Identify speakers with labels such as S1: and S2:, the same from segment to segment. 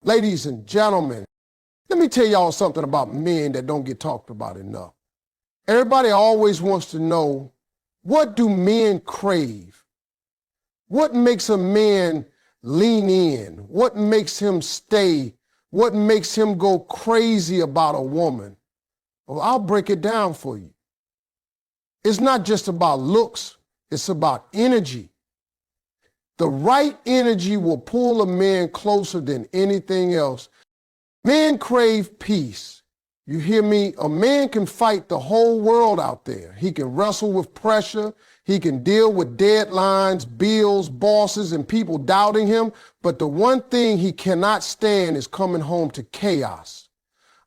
S1: Ladies and gentlemen, let me tell y'all something about men that don't get talked about enough. Everybody always wants to know, what do men crave? What makes a man lean in? What makes him stay? What makes him go crazy about a woman? Well, I'll break it down for you. It's not just about looks, it's about energy. The right energy will pull a man closer than anything else. Men crave peace. You hear me? A man can fight the whole world out there. He can wrestle with pressure. He can deal with deadlines, bills, bosses, and people doubting him. But the one thing he cannot stand is coming home to chaos.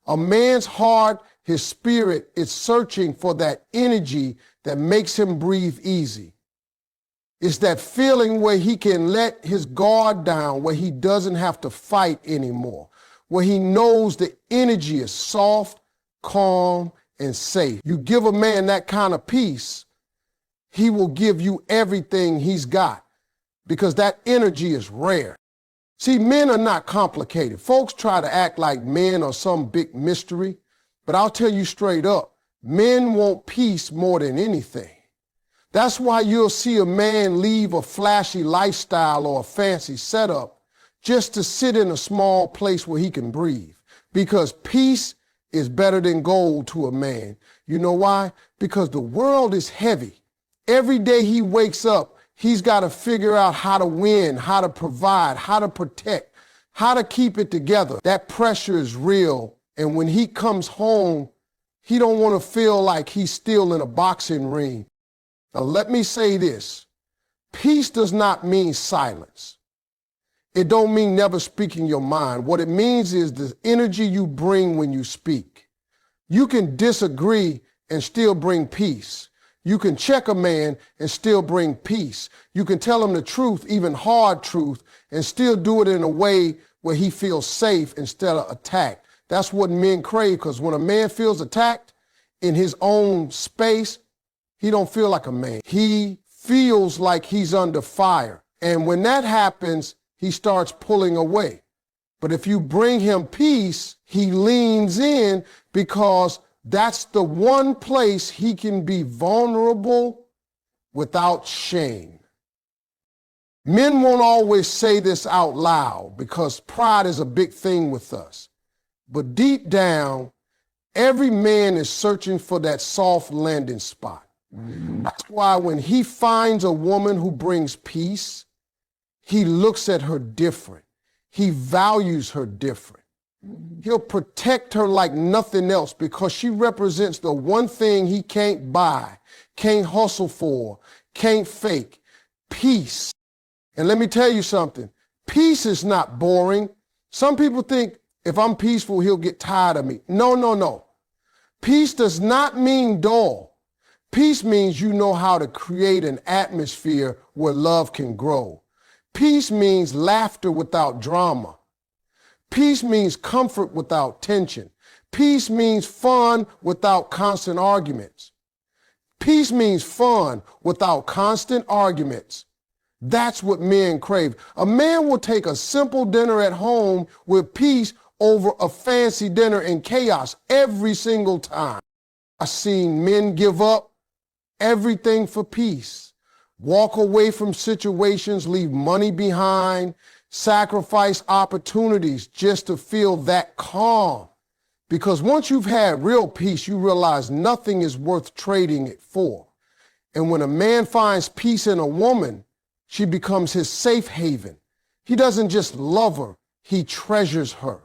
S1: A man's heart, his spirit, is searching for that energy that makes him breathe easy. It's that feeling where he can let his guard down, where he doesn't have to fight anymore, where he knows the energy is soft, calm, and safe. You give a man that kind of peace, he will give you everything he's got, because that energy is rare. See, men are not complicated. Folks try to act like men are some big mystery, but I'll tell you straight up, men want peace more than anything. That's why you'll see a man leave a flashy lifestyle or a fancy setup just to sit in a small place where he can breathe. Because peace is better than gold to a man. You know why? Because the world is heavy. Every day he wakes up, he's got to figure out how to win, how to provide, how to protect, how to keep it together. That pressure is real. And when he comes home, he don't want to feel like he's still in a boxing ring. Now, let me say this. Peace does not mean silence. It don't mean never speaking your mind. What it means is the energy you bring when you speak. You can disagree and still bring peace. You can check a man and still bring peace. You can tell him the truth, even hard truth, and still do it in a way where he feels safe instead of attacked. That's what men crave, because when a man feels attacked in his own space, he don't feel like a man. He feels like he's under fire. And when that happens, he starts pulling away. But if you bring him peace, he leans in, because that's the one place he can be vulnerable without shame. Men won't always say this out loud because pride is a big thing with us. But deep down, every man is searching for that soft landing spot. That's why when he finds a woman who brings peace, he looks at her different. He values her different. He'll protect her like nothing else, because she represents the one thing he can't buy, can't hustle for, can't fake: peace. And let me tell you something, peace is not boring. Some people think if I'm peaceful, he'll get tired of me. No. Peace does not mean dull. Peace means you know how to create an atmosphere where love can grow. Peace means laughter without drama. Peace means comfort without tension. Peace means fun without constant arguments. Peace means fun without constant arguments. That's what men crave. A man will take a simple dinner at home with peace over a fancy dinner in chaos every single time. I've seen men give up everything for peace, walk away from situations, leave money behind, sacrifice opportunities just to feel that calm. Because once you've had real peace, you realize nothing is worth trading it for. And when a man finds peace in a woman, she becomes his safe haven. He doesn't just love her, he treasures her.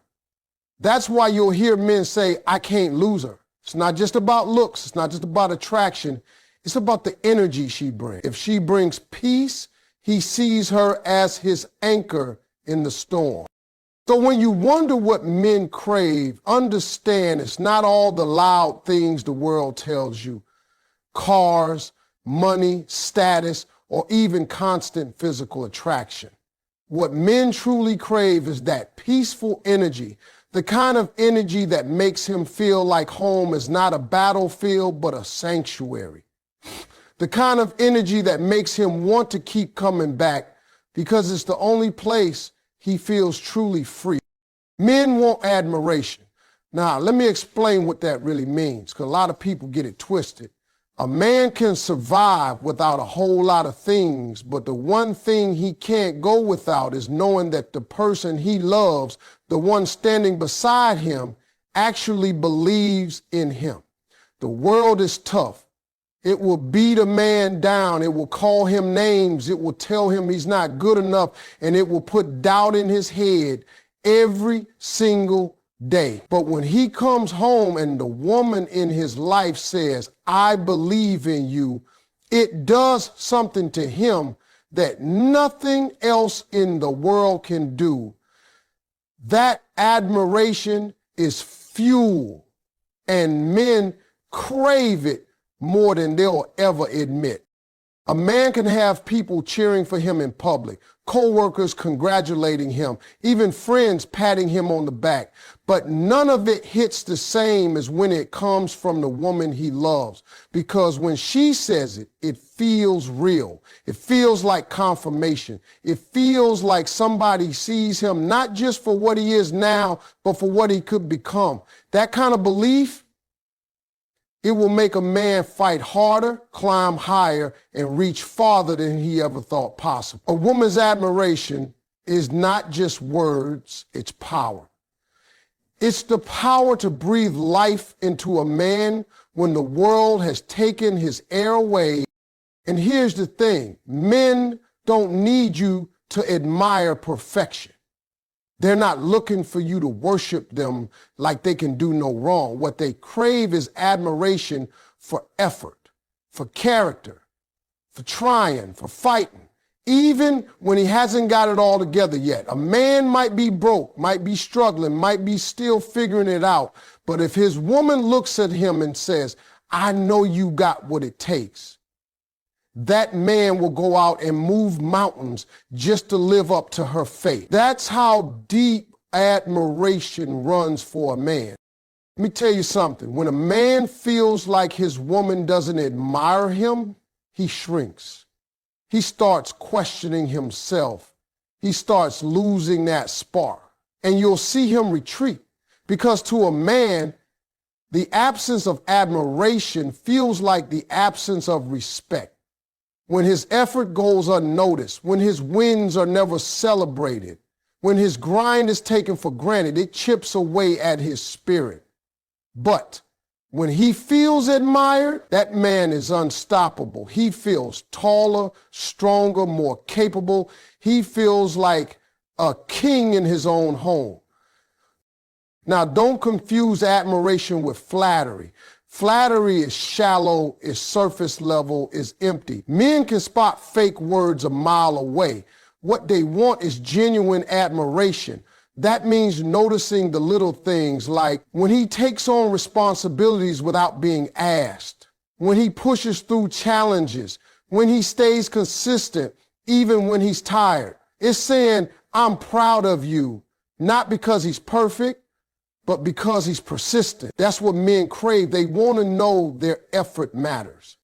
S1: That's why you'll hear men say, I can't lose her. It's not just about looks. It's not just about attraction. It's about the energy she brings. If she brings peace, he sees her as his anchor in the storm. So when you wonder what men crave, understand it's not all the loud things the world tells you: cars, money, status, or even constant physical attraction. What men truly crave is that peaceful energy, the kind of energy that makes him feel like home is not a battlefield, but a sanctuary. The kind of energy that makes him want to keep coming back, because it's the only place he feels truly free. Men want admiration. Now, let me explain what that really means, because a lot of people get it twisted. A man can survive without a whole lot of things, but the one thing he can't go without is knowing that the person he loves, the one standing beside him, actually believes in him. The world is tough. It will beat a man down. It will call him names. It will tell him he's not good enough, and it will put doubt in his head every single day. But when he comes home and the woman in his life says, I believe in you, it does something to him that nothing else in the world can do. That admiration is fuel, and men crave it more than they'll ever admit. A man can have people cheering for him in public, co-workers congratulating him, even friends patting him on the back. But none of it hits the same as when it comes from the woman he loves. Because when she says it, it feels real. It feels like confirmation. It feels like somebody sees him not just for what he is now, but for what he could become. That kind of belief, it will make a man fight harder, climb higher, and reach farther than he ever thought possible. A woman's admiration is not just words, it's power. It's the power to breathe life into a man when the world has taken his air away. And here's the thing, men don't need you to admire perfection. They're not looking for you to worship them like they can do no wrong. What they crave is admiration for effort, for character, for trying, for fighting. Even when he hasn't got it all together yet. A man might be broke, might be struggling, might be still figuring it out. But if his woman looks at him and says, I know you got what it takes, that man will go out and move mountains just to live up to her faith. That's how deep admiration runs for a man. Let me tell you something. When a man feels like his woman doesn't admire him, he shrinks. He starts questioning himself. He starts losing that spark. And you'll see him retreat. Because to a man, the absence of admiration feels like the absence of respect. When his effort goes unnoticed, when his wins are never celebrated, when his grind is taken for granted, it chips away at his spirit. But when he feels admired, that man is unstoppable. He feels taller, stronger, more capable. He feels like a king in his own home. Now, don't confuse admiration with flattery. Flattery is shallow, is surface level, is empty. Men can spot fake words a mile away. What they want is genuine admiration. That means noticing the little things, like when he takes on responsibilities without being asked, when he pushes through challenges, when he stays consistent, even when he's tired. It's saying, I'm proud of you, not because he's perfect, but because he's persistent. That's what men crave. They want to know their effort matters.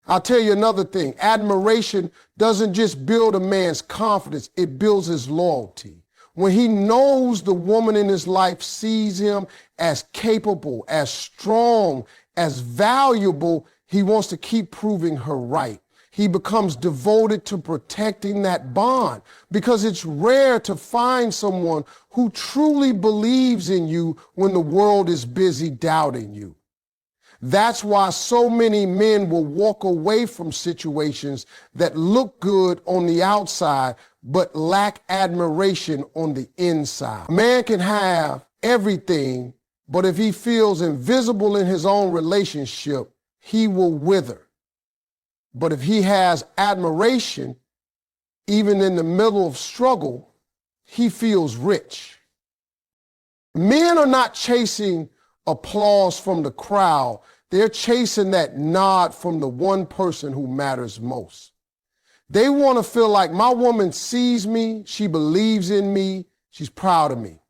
S1: I'll tell you another thing. Admiration doesn't just build a man's confidence, it builds his loyalty. When he knows the woman in his life sees him as capable, as strong, as valuable, he wants to keep proving her right. He becomes devoted to protecting that bond, because it's rare to find someone who truly believes in you when the world is busy doubting you. That's why so many men will walk away from situations that look good on the outside but lack admiration on the inside. A man can have everything, but if he feels invisible in his own relationship, he will wither. But if he has admiration, even in the middle of struggle, he feels rich. Men are not chasing applause from the crowd. They're chasing that nod from the one person who matters most. They want to feel like my woman sees me, she believes in me, she's proud of me.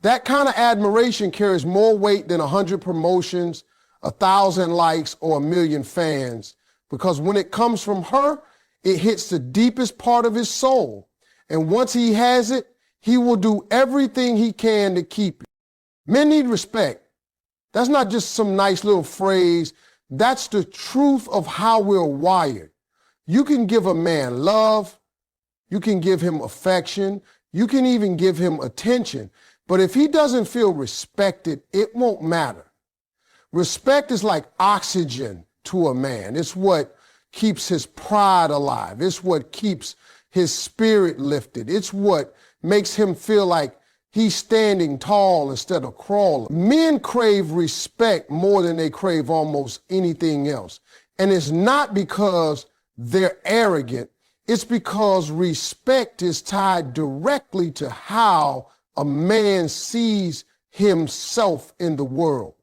S1: That kind of admiration carries more weight than 100 promotions, 1,000 likes, or 1,000,000 fans. Because when it comes from her, it hits the deepest part of his soul. And once he has it, he will do everything he can to keep it. Men need respect. That's not just some nice little phrase. That's the truth of how we're wired. You can give a man love. You can give him affection. You can even give him attention. But if he doesn't feel respected, it won't matter. Respect is like oxygen to a man. It's what keeps his pride alive. It's what keeps his spirit lifted. It's what makes him feel like he's standing tall instead of crawling. Men crave respect more than they crave almost anything else. And it's not because they're arrogant. It's because respect is tied directly to how a man sees himself in the world.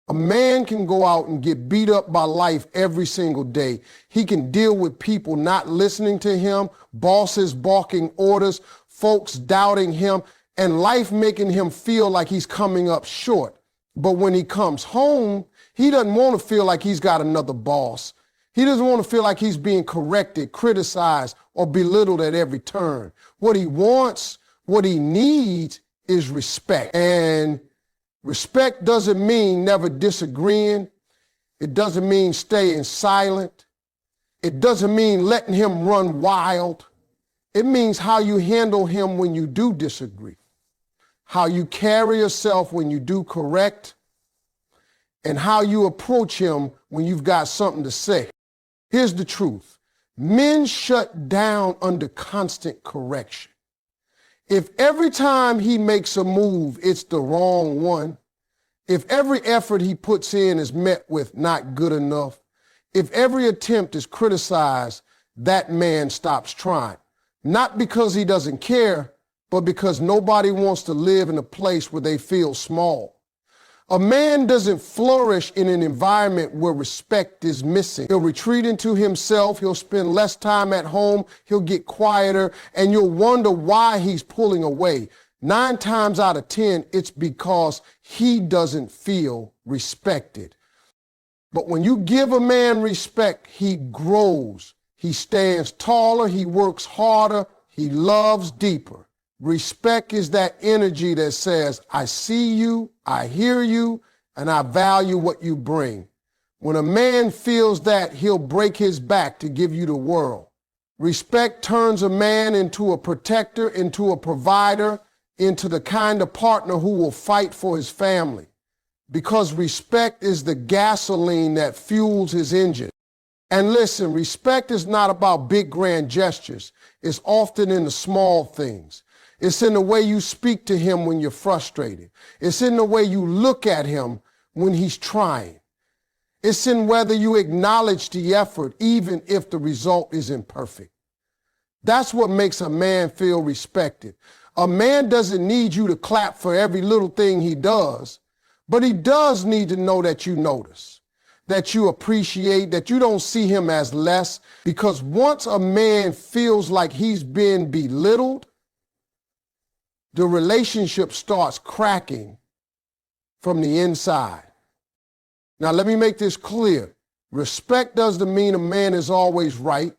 S1: A man can go out and get beat up by life every single day. He can deal with people not listening to him, bosses barking orders, folks doubting him, and life making him feel like he's coming up short. But when he comes home, he doesn't want to feel like he's got another boss. He doesn't want to feel like he's being corrected, criticized, or belittled at every turn. What he wants, what he needs is respect. And respect doesn't mean never disagreeing. It doesn't mean staying silent. It doesn't mean letting him run wild. It means how you handle him when you do disagree, how you carry yourself when you do correct, and how you approach him when you've got something to say. Here's the truth. Men shut down under constant correction. If every time he makes a move, it's the wrong one, if every effort he puts in is met with not good enough, if every attempt is criticized, that man stops trying. Not because he doesn't care, but because nobody wants to live in a place where they feel small. A man doesn't flourish in an environment where respect is missing. He'll retreat into himself, he'll spend less time at home, he'll get quieter, and you'll wonder why he's pulling away. 9 times out of 10, it's because he doesn't feel respected. But when you give a man respect, he grows. He stands taller, he works harder, he loves deeper. Respect is that energy that says, I see you, I hear you, and I value what you bring. When a man feels that, he'll break his back to give you the world. Respect turns a man into a protector, into a provider, into the kind of partner who will fight for his family. Because respect is the gasoline that fuels his engine. And listen, respect is not about big grand gestures. It's often in the small things. It's in the way you speak to him when you're frustrated. It's in the way you look at him when he's trying. It's in whether you acknowledge the effort, even if the result is imperfect. That's what makes a man feel respected. A man doesn't need you to clap for every little thing he does, but he does need to know that you notice, that you appreciate, that you don't see him as less, because once a man feels like he's been belittled, the relationship starts cracking from the inside. Now, let me make this clear. Respect doesn't mean a man is always right.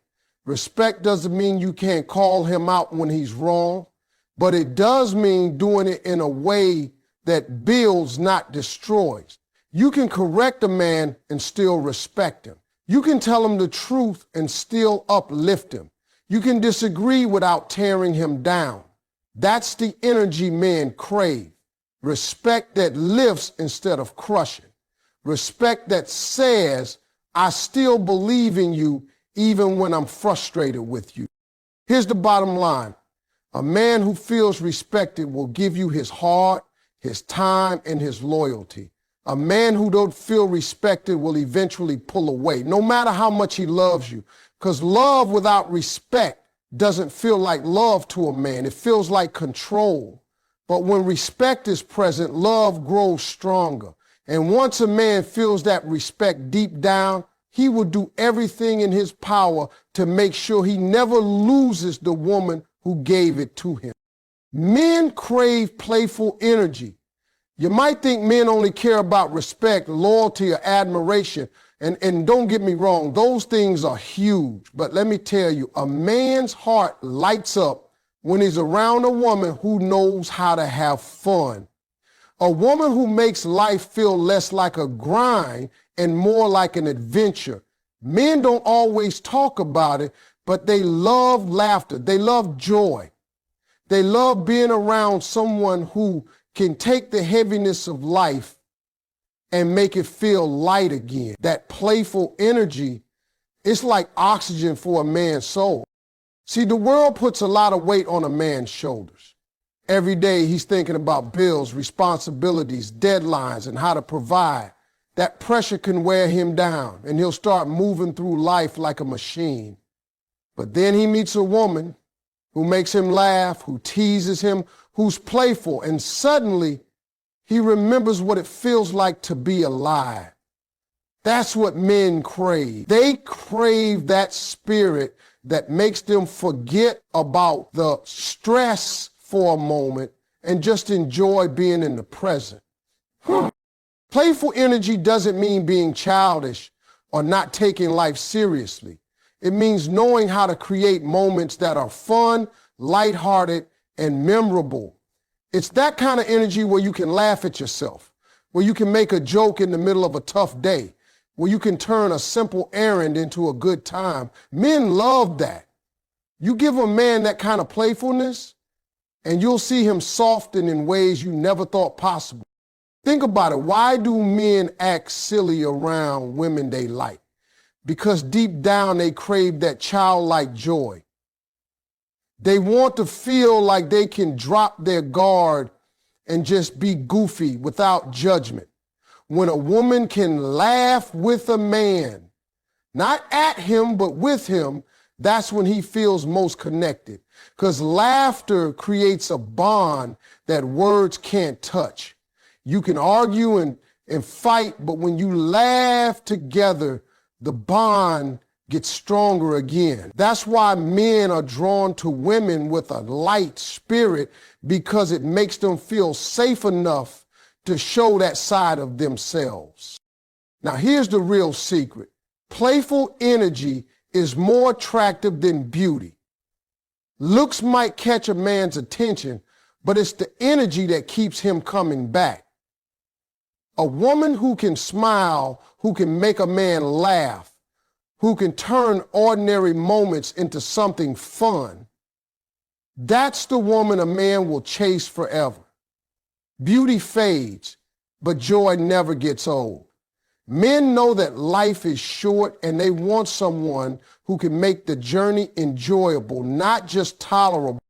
S1: Respect doesn't mean you can't call him out when he's wrong, but it does mean doing it in a way that builds, not destroys. You can correct a man and still respect him. You can tell him the truth and still uplift him. You can disagree without tearing him down. That's the energy men crave. Respect that lifts instead of crushing. Respect that says, I still believe in you even when I'm frustrated with you. Here's the bottom line. A man who feels respected will give you his heart, his time, and his loyalty. A man who don't feel respected will eventually pull away, no matter how much he loves you, because love without respect doesn't feel like love to a man. It feels like control. But when respect is present, love grows stronger. And once a man feels that respect deep down, he will do everything in his power to make sure he never loses the woman who gave it to him. Men crave playful energy. You might think men only care about respect, loyalty, or admiration. And don't get me wrong, those things are huge. But let me tell you, a man's heart lights up when he's around a woman who knows how to have fun. A woman who makes life feel less like a grind and more like an adventure. Men don't always talk about it, but they love laughter. They love joy. They love being around someone who can take the heaviness of life and make it feel light again. That playful energy, it's like oxygen for a man's soul. See, the world puts a lot of weight on a man's shoulders. Every day he's thinking about bills, responsibilities, deadlines, and how to provide. That pressure can wear him down, and he'll start moving through life like a machine. But then he meets a woman who makes him laugh, who teases him, who's playful, and suddenly he remembers what it feels like to be alive. That's what men crave. They crave that spirit that makes them forget about the stress for a moment and just enjoy being in the present. Playful energy doesn't mean being childish or not taking life seriously. It means knowing how to create moments that are fun, lighthearted, and memorable. It's that kind of energy where you can laugh at yourself, where you can make a joke in the middle of a tough day, where you can turn a simple errand into a good time. Men love that. You give a man that kind of playfulness, and you'll see him soften in ways you never thought possible. Think about it. Why do men act silly around women they like? Because deep down they crave that childlike joy. They want to feel like they can drop their guard and just be goofy without judgment. When a woman can laugh with a man, not at him, but with him, that's when he feels most connected. Because laughter creates a bond that words can't touch. You can argue and fight, but when you laugh together, the bond gets stronger again. That's why men are drawn to women with a light spirit, because it makes them feel safe enough to show that side of themselves. Now, here's the real secret. Playful energy is more attractive than beauty. Looks might catch a man's attention, but it's the energy that keeps him coming back. A woman who can smile, who can make a man laugh, who can turn ordinary moments into something fun, that's the woman a man will chase forever. Beauty fades, but joy never gets old. Men know that life is short, and they want someone who can make the journey enjoyable, not just tolerable.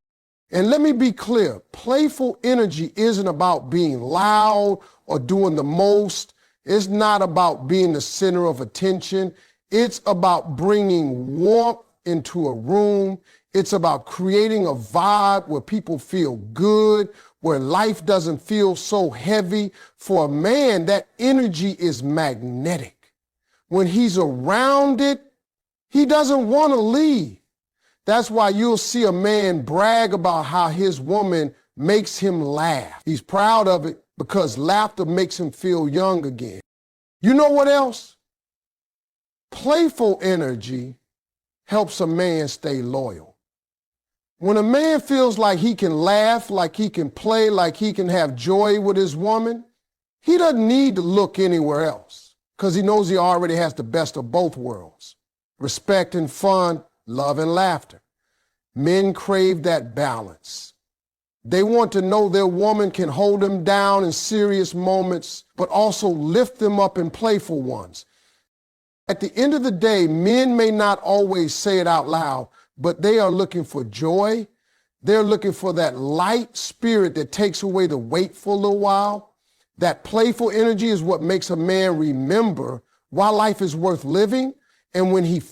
S1: And let me be clear, playful energy isn't about being loud or doing the most. It's not about being the center of attention. It's about bringing warmth into a room. It's about creating a vibe where people feel good, where life doesn't feel so heavy. For a man, that energy is magnetic. When he's around it, he doesn't want to leave. That's why you'll see a man brag about how his woman makes him laugh. He's proud of it because laughter makes him feel young again. You know what else? Playful energy helps a man stay loyal. When a man feels like he can laugh, like he can play, like he can have joy with his woman, he doesn't need to look anywhere else because he knows he already has the best of both worlds. Respect and fun, love and laughter. Men crave that balance. They want to know their woman can hold them down in serious moments, but also lift them up in playful ones. At the end of the day, men may not always say it out loud, but they are looking for joy. They're looking for that light spirit that takes away the weight for a little while. That playful energy is what makes a man remember why life is worth living. And when he